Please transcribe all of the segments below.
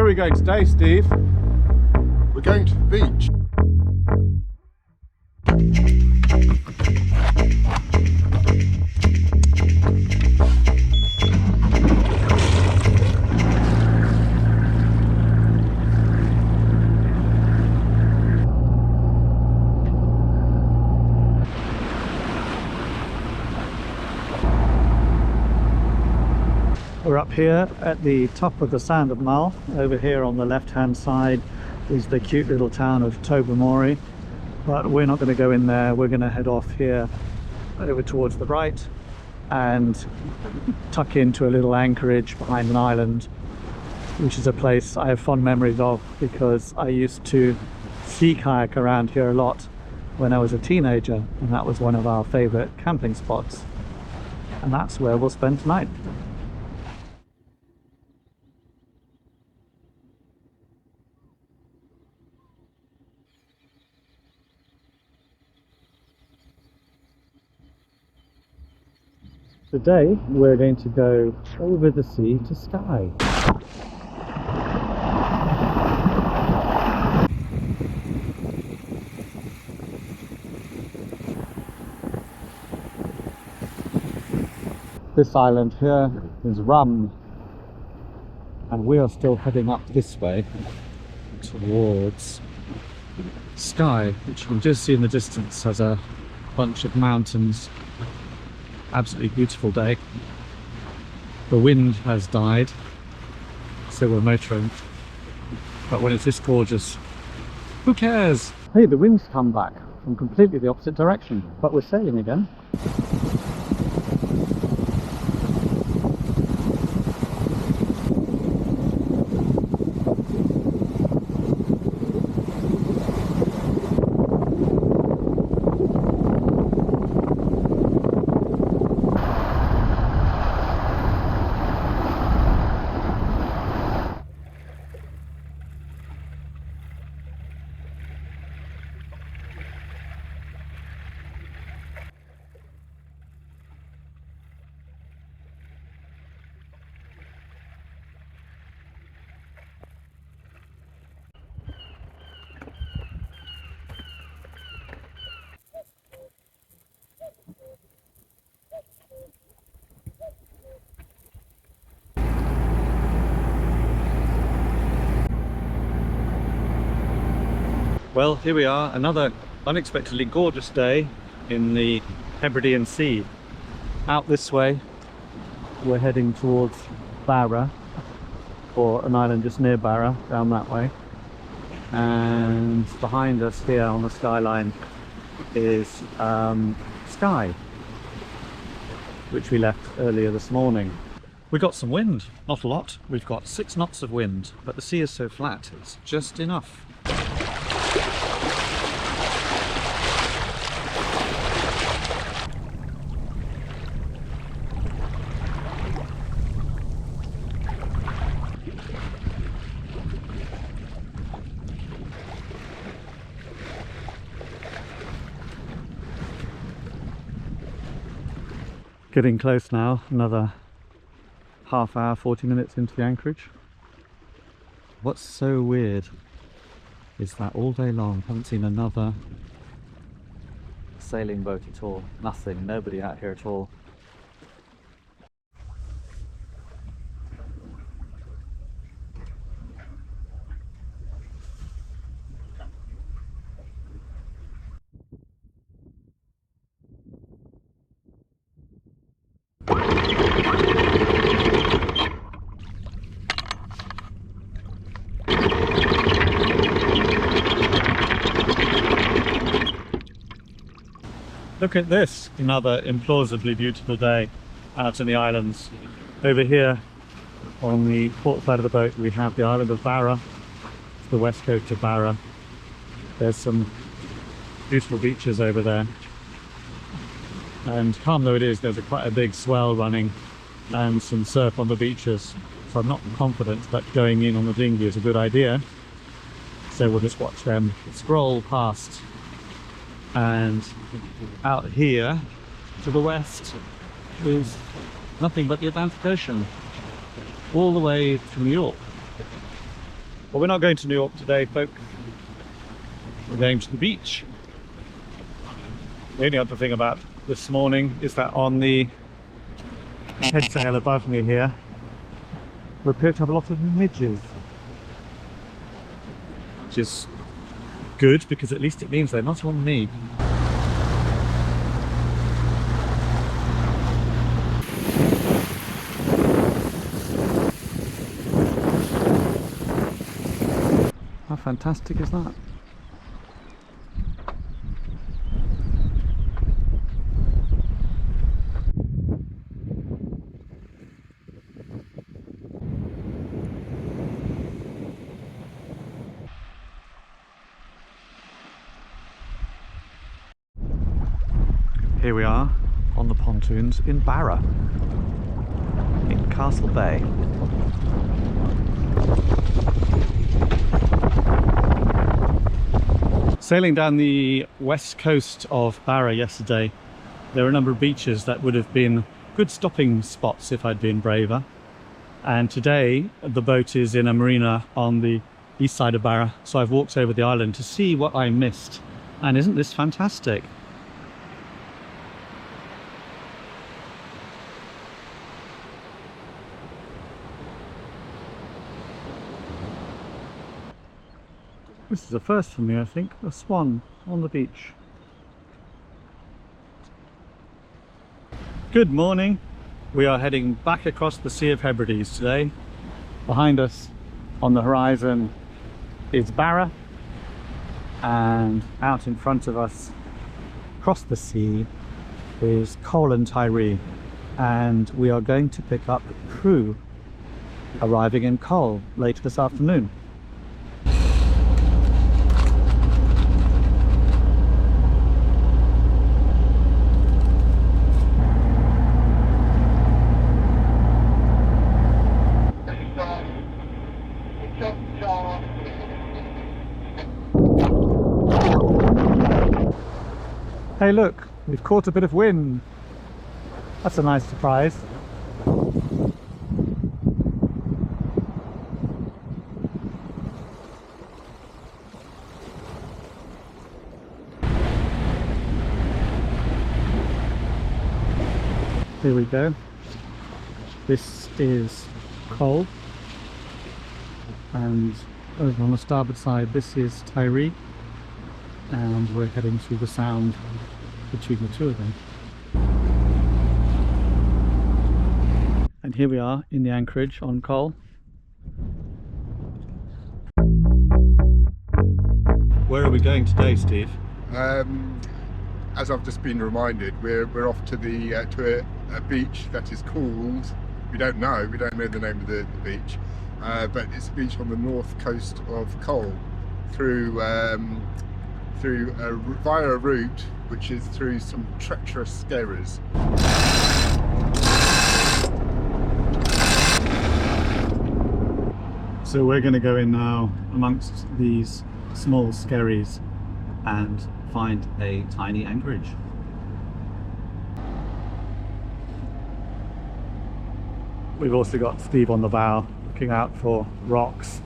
we going today, Steve? We're going to the beach. We're up here at the top of the Sand of Mull. Over here on the left hand side is the cute little town of Tobermory, but we're not going to go in there. We're going to head off here over towards the right and tuck into a little anchorage behind an island, which is a place I have fond memories of because I used to sea kayak around here a lot when I was a teenager, and that was one of our favorite camping spots, and that's where we'll spend tonight. Today we're going to go over the sea to Skye. This island here is Rum, and we are still heading up this way towards Skye, which you can just see in the distance has a bunch of mountains. Absolutely beautiful day. The wind has died, so we're motoring, but when it's this gorgeous, who cares? Hey, the wind's come back from completely the opposite direction, but we're sailing again. Well, here we are, another unexpectedly gorgeous day in the Hebrides Sea. Out this way, we're heading towards Barra, or an island just near Barra, down that way. And behind us here on the skyline is Skye, which we left earlier this morning. We got some wind, not a lot. We've got 6 knots of wind, but the sea is so flat, it's just enough. Getting close now, another half hour, 40 minutes into the anchorage. What's so weird is that all day long I haven't seen another sailing boat at all. Nothing, nobody out here at all. Look at this, another implausibly beautiful day out in the islands. Over here on the port side of the boat we have the island of Barra, the west coast of Barra. There's some beautiful beaches over there, and calm though it is, there's quite a big swell running and some surf on the beaches, so I'm not confident that going in on the dinghy is a good idea, so we'll just watch them scroll past. And out here to the west is nothing but the Atlantic Ocean, all the way to New York. But we're not going to New York today, folk. We're going to the beach. The only other thing about this morning is that on the head sail above me here, we appear to have a lot of midges. Which is good, because at least it means they're not on me. How fantastic is that? Here we are on the pontoons in Barra, in Castle Bay. Sailing down the west coast of Barra yesterday, there were a number of beaches that would have been good stopping spots if I'd been braver. And today the boat is in a marina on the east side of Barra, so I've walked over the island to see what I missed. And isn't this fantastic? This is a first for me, I think. A swan on the beach. Good morning. We are heading back across the Sea of Hebrides today. Behind us on the horizon is Barra, and out in front of us across the sea is Coll and Tyree, and we are going to pick up crew arriving in Coll later this afternoon. Hey look, we've caught a bit of wind. That's a nice surprise. Here we go. This is Coll, and over on the starboard side this is Tyree, and we're heading through the sound between the two of them. And here we are in the anchorage on Coll. Where are we going today, Steve? As I've just been reminded, we're off to the to a beach that is called, we don't know the name of the beach, but it's a beach on the north coast of Coll, via a route which is through some treacherous skerries. So we're going to go in now amongst these small skerries and find a tiny anchorage. We've also got Steve on the bow looking out for rocks.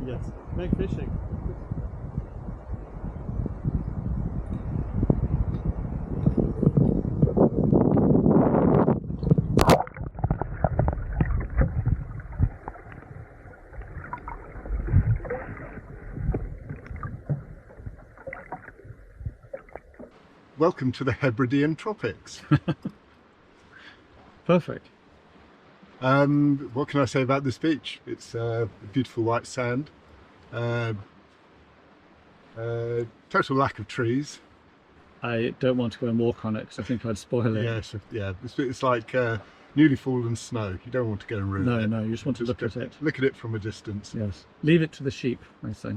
Yes, make fishing. Welcome to the Hebridean tropics. Perfect. What can I say about this beach? It's beautiful white sand, total lack of trees. I don't want to go and walk on it because I think I'd spoil it. Yes, yeah, it's like newly fallen snow. You don't want to go and ruin it. No, you just want to look at it. Look at it from a distance. Yes. Leave it to the sheep, I say.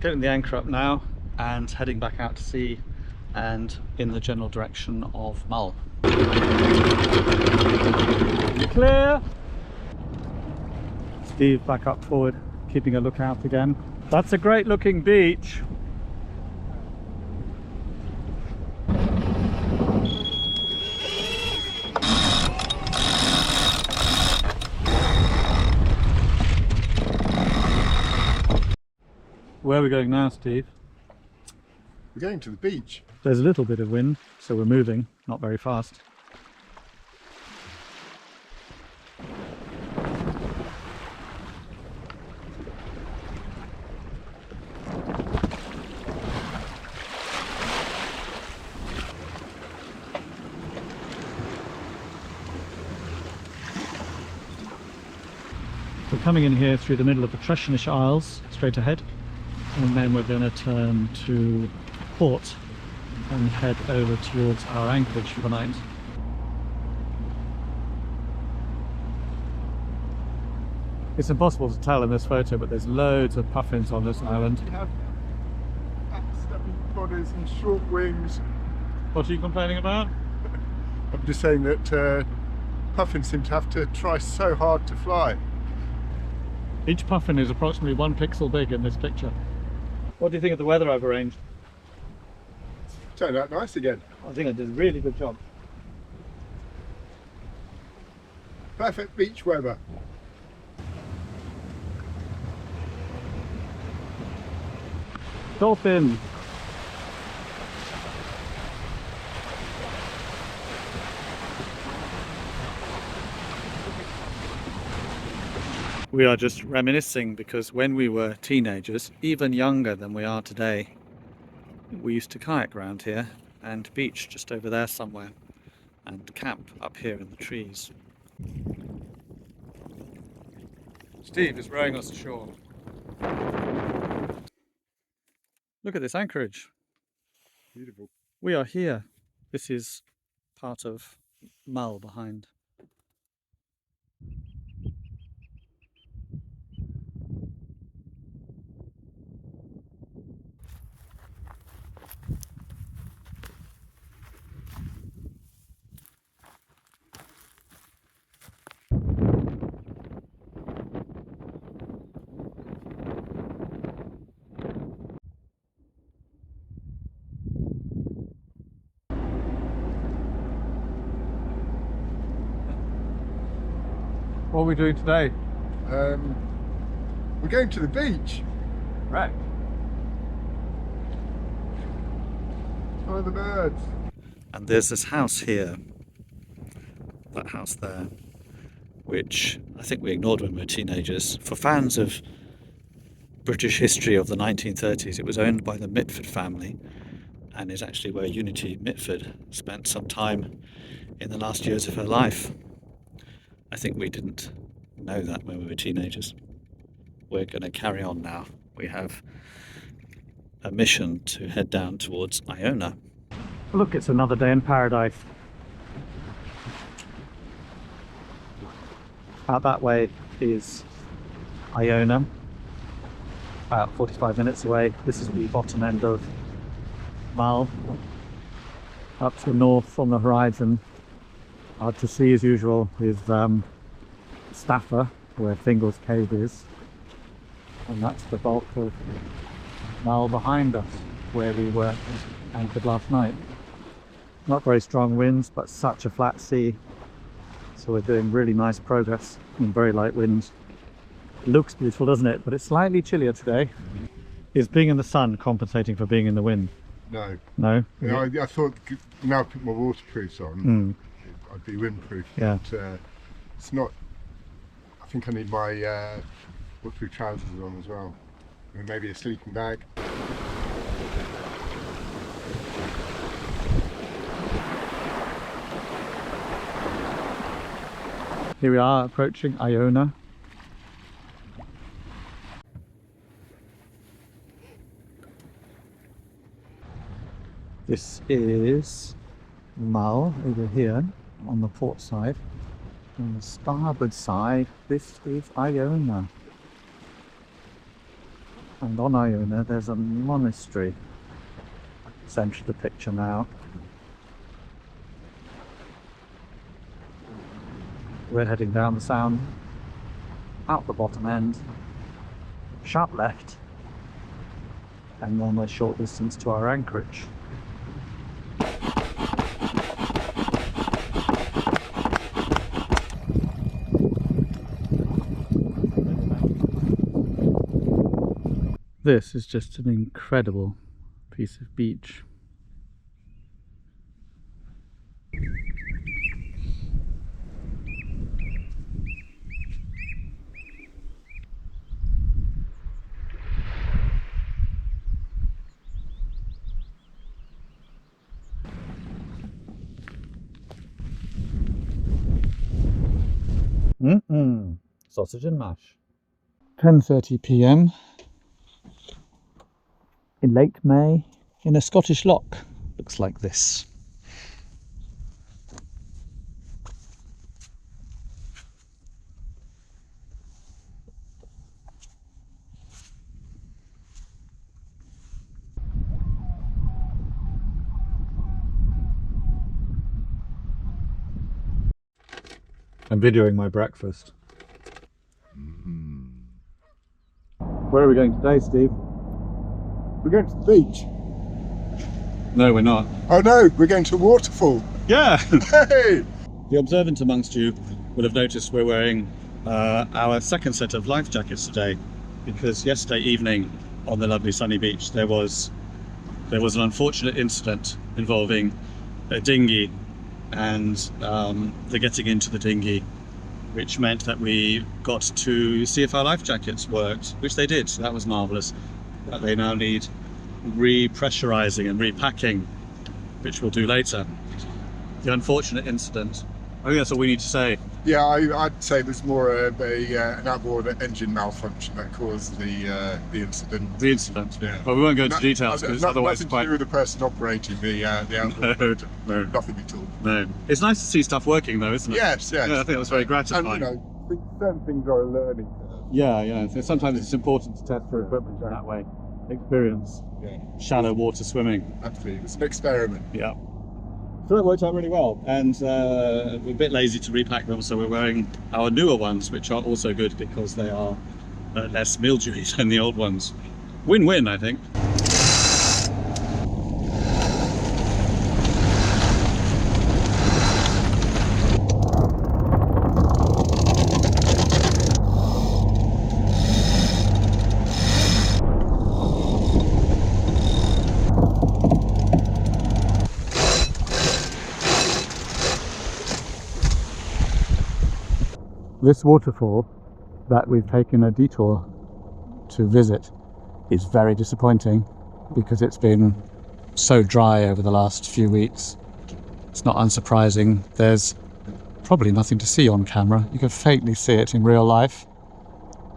Getting the anchor up now and heading back out to sea and in the general direction of Mull. Clear! Steve back up forward, keeping a lookout again. That's a great looking beach. Where are we going now, Steve? We're going to the beach. There's a little bit of wind, so we're moving, not very fast. We're coming in here through the middle of the Treshnish Isles, straight ahead, and then we're going to turn to port and head over towards our anchorage for the night. It's impossible to tell in this photo, but there's loads of puffins on this island. We have stubby bodies and short wings. What are you complaining about? I'm just saying that puffins seem to have to try so hard to fly. Each puffin is approximately 1 pixel big in this picture. What do you think of the weather I've arranged? Turned out nice again. I think I did a really good job. Perfect beach weather. Dolphin! We are just reminiscing because when we were teenagers, even younger than we are today, we used to kayak around here and beach just over there somewhere and camp up here in the trees. Steve is rowing us ashore. Look at this anchorage. Beautiful. We are here. This is part of Mull behind. What are we doing today? We're going to the beach. Right. Follow the birds. And there's this house here, that house there, which I think we ignored when we were teenagers. For fans of British history of the 1930s, it was owned by the Mitford family and is actually where Unity Mitford spent some time in the last years of her life. I think we didn't know that when we were teenagers. We're going to carry on now. We have a mission to head down towards Iona. Look, it's another day in paradise. Out that way is Iona, about 45 minutes away. This is the bottom end of Mull. Up to the north on the horizon, hard to see as usual, is Staffa, where Fingal's Cave is. And that's the bulk of Mull behind us, where we were anchored last night. Not very strong winds, but such a flat sea. So we're doing really nice progress in very light winds. It looks beautiful, doesn't it? But it's slightly chillier today. Is being in the sun compensating for being in the wind? No. No? Yeah, I thought now I put my waterproofs on, I'd be windproof. Yeah. But it's not. I think I need my waterproof trousers on as well. And maybe a sleeping bag. Here we are approaching Iona. This is Mull over here on the port side. On the starboard side, this is Iona. And on Iona there's a monastery. Center of the picture now. We're heading down the sound, out the bottom end, sharp left, and then a short distance to our anchorage. This is just an incredible piece of beach. Sausage and mash. 10:30 p.m. in late May in a Scottish loch. Looks like this. I'm videoing my breakfast. Where are we going today, Steve? We're going to the beach. No, we're not. Oh no, we're going to a waterfall. Yeah! Hey! The observant amongst you will have noticed we're wearing our second set of life jackets today, because yesterday evening on the lovely sunny beach there was an unfortunate incident involving a dinghy and the getting into the dinghy, which meant that we got to see if our life jackets worked, which they did. So that was marvellous. But they now need repressurizing and repacking, which we'll do later. The unfortunate incident, I think that's all we need to say. Yeah, I'd say there's more of an outboard engine malfunction that caused the incident. The incident, yeah. But we won't go into details because otherwise nothing it's quite... to do with the person operating the outboard. No. Nothing at all. No. It's nice to see stuff working though, isn't it? Yes, yes. Yeah, I think that was very And gratifying. certain things are a learning curve. Yeah. So sometimes it's important to test for equipment that way. Experience. Yeah, Shallow water swimming. absolutely. It's an experiment. Yeah. So that worked out really well, and we're a bit lazy to repack them, so we're wearing our newer ones, which are also good because they are less mildewy than the old ones. Win-win, I think. This waterfall that we've taken a detour to visit is very disappointing because it's been so dry over the last few weeks. It's not unsurprising. There's probably nothing to see on camera. You can faintly see it in real life.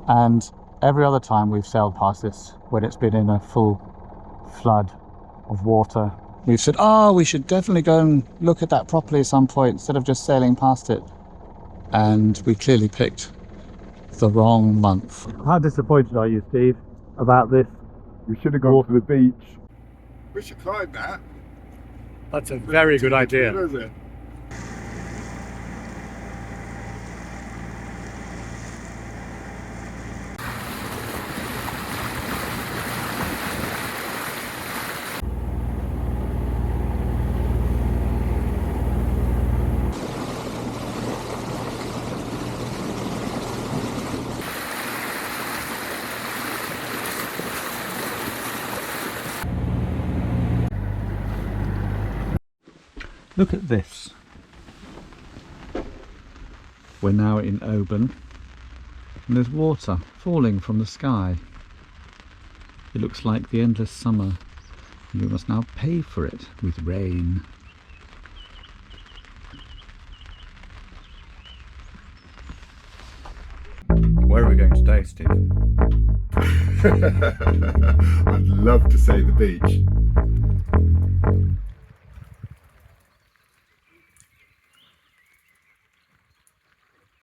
And every other time we've sailed past this, when it's been in a full flood of water, we've said, oh, we should definitely go and look at that properly at some point instead of just sailing past it. And we clearly picked the wrong month. How disappointed are you, Steve, about this? We should have gone to the beach. We should climb that. That's a very good idea. What is it? Look at this. We're now in Oban and there's water falling from the sky. It looks like the endless summer and we must now pay for it with rain. Where are we going today, Steve? I'd love to say the beach.